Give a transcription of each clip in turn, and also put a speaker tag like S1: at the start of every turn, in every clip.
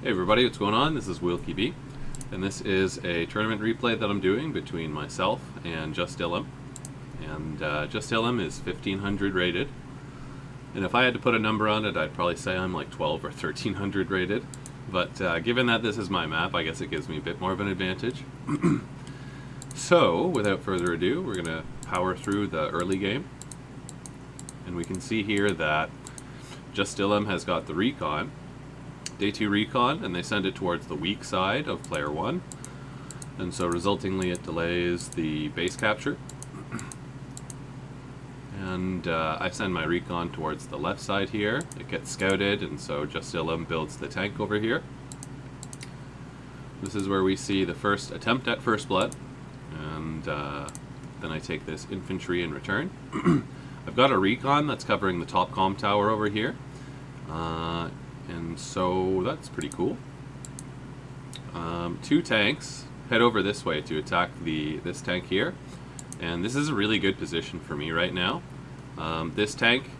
S1: Hey everybody, what's going on? This is wilkyb, and this is a tournament replay that I'm doing between myself and just.ilom. And just.ilom is 1500 rated, and if I had to put a number on it, I'd probably say I'm like 12 or 1300 rated. But given that this is my map, I guess it gives me a bit more of an advantage. So, without further ado, we're going to power through the early game. And we can see here that just.ilom has got the recon. Day 2 recon, and they send it towards the weak side of player 1, and so resultingly it delays the base capture. And I send my recon towards the left side here. It gets scouted, and so just.ilom builds the tank over here. This is where we see the first attempt at first blood, and then I take this infantry in return. I've got a recon that's covering the top comm tower over here. And so that's pretty cool. 2 tanks head over this way to attack this tank here, and this is a really good position for me right now. This tank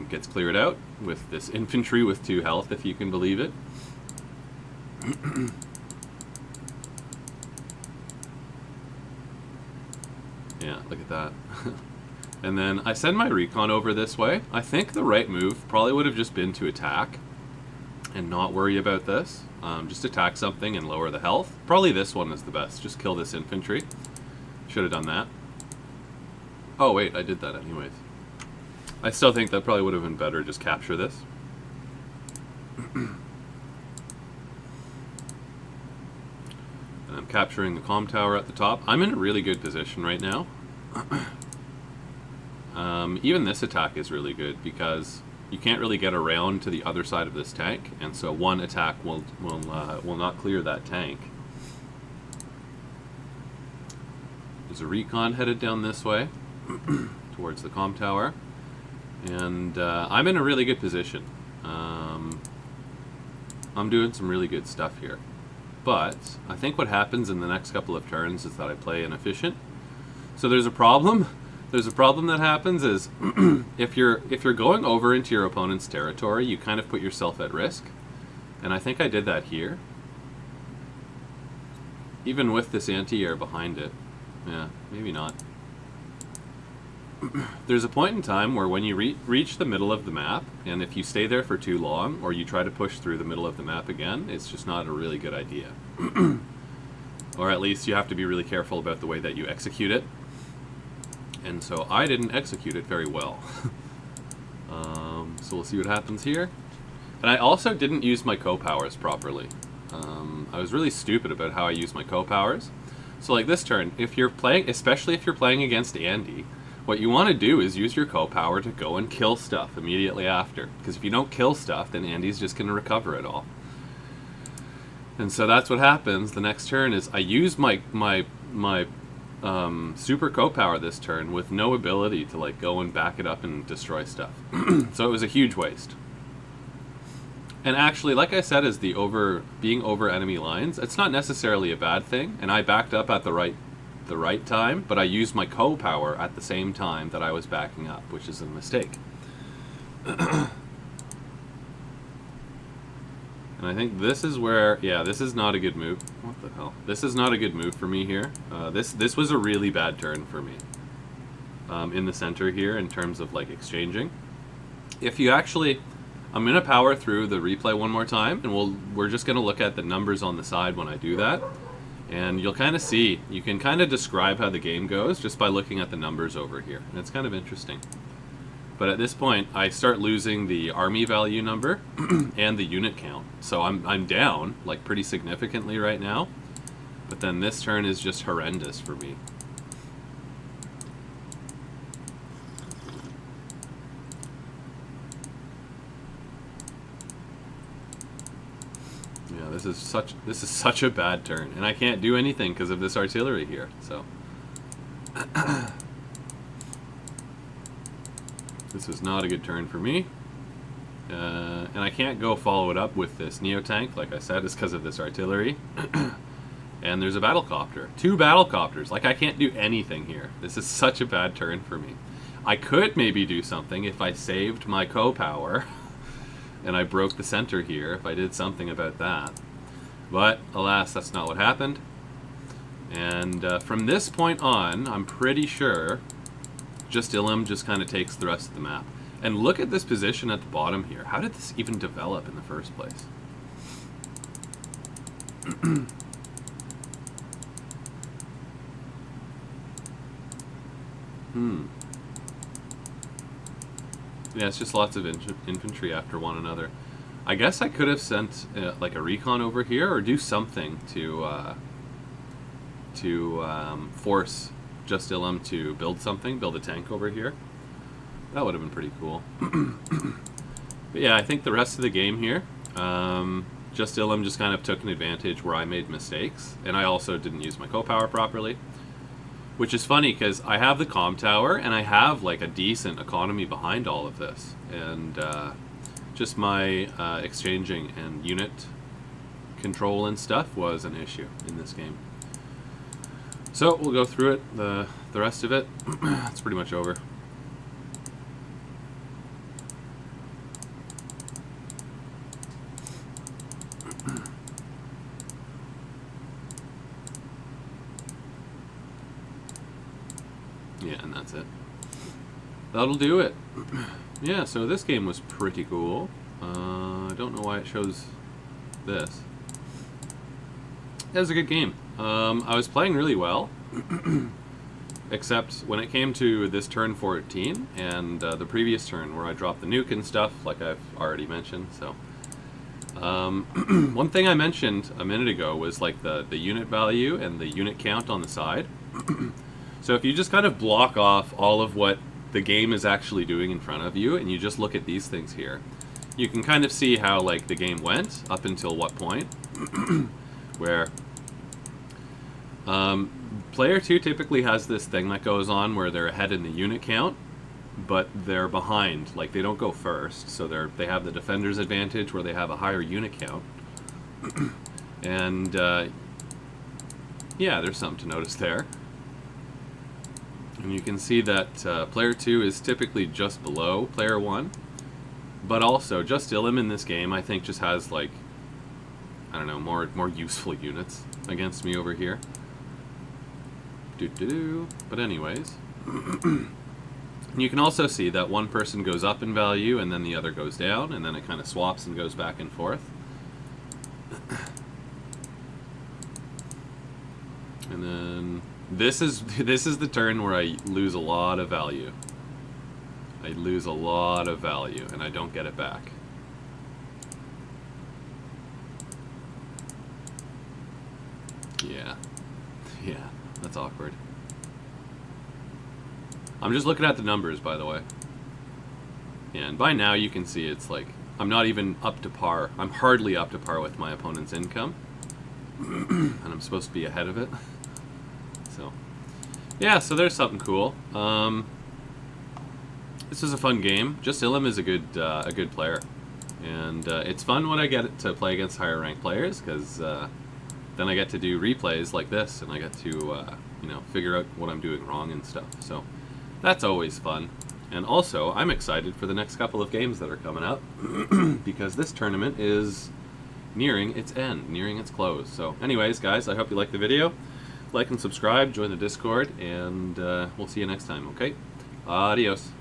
S1: gets cleared out with this infantry with 2 health, if you can believe it. Yeah, look at that. And then I send my recon over this way. I think the right move probably would have just been to attack and not worry about this. Just attack something and lower the health. Probably this one is the best. Just kill this infantry. Should have done that. Oh wait, I did that anyways. I still think that probably would have been better. Just capture this. And I'm capturing the comm tower at the top. I'm in a really good position right now. Even this attack is really good because you can't really get around to the other side of this tank, and so one attack will not clear that tank. There's a recon headed down this way towards the comm tower, and I'm in a really good position. I'm doing some really good stuff here, but I think what happens in the next couple of turns is that I play inefficient. So there's a problem. There's a problem that happens is if you're going over into your opponent's territory, you kind of put yourself at risk. And I think I did that here. Even with this anti-air behind it. Yeah, maybe not. There's a point in time where when you reach the middle of the map, and if you stay there for too long, or you try to push through the middle of the map again, it's just not a really good idea. Or at least you have to be really careful about the way that you execute it. And so I didn't execute it very well. So we'll see what happens here. And I also didn't use my co-powers properly. I was really stupid about how I use my co-powers. So like this turn, if you're playing, especially if you're playing against Andy, what you want to do is use your co-power to go and kill stuff immediately after. Because if you don't kill stuff, then Andy's just going to recover it all. And so that's what happens. The next turn is I use my super co-power this turn with no ability to like go and back it up and destroy stuff. So it was a huge waste. And actually, like I said, as being over enemy lines, it's not necessarily a bad thing, and I backed up at the right time, but I used my co-power at the same time that I was backing up, which is a mistake. And I think this is where, yeah, this is not a good move. What the hell? This is not a good move for me here. This was a really bad turn for me. In the center here in terms of like exchanging. If you actually, I'm gonna power through the replay one more time, and we're just gonna look at the numbers on the side when I do that. And you'll kind of see, you can kind of describe how the game goes just by looking at the numbers over here. And it's kind of interesting. But at this point, I start losing the army value number and the unit count. So I'm down, like, pretty significantly right now. But then this turn is just horrendous for me. Yeah, this is such a bad turn. And I can't do anything because of this artillery here, so... This is not a good turn for me. And I can't go follow it up with this Neo-Tank, like I said, is because of this artillery. And there's a battlecopter. 2 battlecopters. Like, I can't do anything here. This is such a bad turn for me. I could maybe do something if I saved my co-power and I broke the center here if I did something about that. But alas, that's not what happened. And from this point on, I'm pretty sure just.ilom just kind of takes the rest of the map. And look at this position at the bottom here. How did this even develop in the first place? Yeah, it's just lots of infantry after one another. I guess I could have sent like a recon over here or do something to force just.ilom to build something, build a tank over here. That would have been pretty cool. But yeah, I think the rest of the game here, just.ilom just kind of took an advantage where I made mistakes, and I also didn't use my co-power properly. Which is funny because I have the comm tower and I have like a decent economy behind all of this, and just my exchanging and unit control and stuff was an issue in this game. So we'll go through it, the rest of it. It's pretty much over. Yeah, and that's it. That'll do it. Yeah, so this game was pretty cool. I don't know why it shows this. It was a good game. I was playing really well, except when it came to this turn 14 and the previous turn where I dropped the nuke and stuff, like I've already mentioned. So one thing I mentioned a minute ago was like the unit value and the unit count on the side. So if you just kind of block off all of what the game is actually doing in front of you, and you just look at these things here, you can kind of see how like the game went up until what point, where player 2 typically has this thing that goes on where they're ahead in the unit count, but they're behind, like they don't go first, so they have the defender's advantage where they have a higher unit count. And yeah, there's something to notice there. And you can see that player 2 is typically just below player 1, but also just.ilom in this game I think just has like, I don't know, more useful units against me over here. But anyways, you can also see that one person goes up in value and then the other goes down, and then it kind of swaps and goes back and forth. And then this is the turn where I lose a lot of value. I lose a lot of value and I don't get it back. Yeah, that's awkward. I'm just looking at the numbers, by the way. And by now you can see it's like, I'm not even up to par. I'm hardly up to par with my opponent's income. And I'm supposed to be ahead of it. So, yeah, so there's something cool. This is a fun game. just.ilom is a good player. And it's fun when I get to play against higher ranked players, because then I get to do replays like this, and I get to you know, figure out what I'm doing wrong and stuff. So that's always fun. And also, I'm excited for the next couple of games that are coming up, because this tournament is nearing its end, nearing its close. So anyways, guys, I hope you liked the video. Like and subscribe, join the Discord, and we'll see you next time, okay? Adios.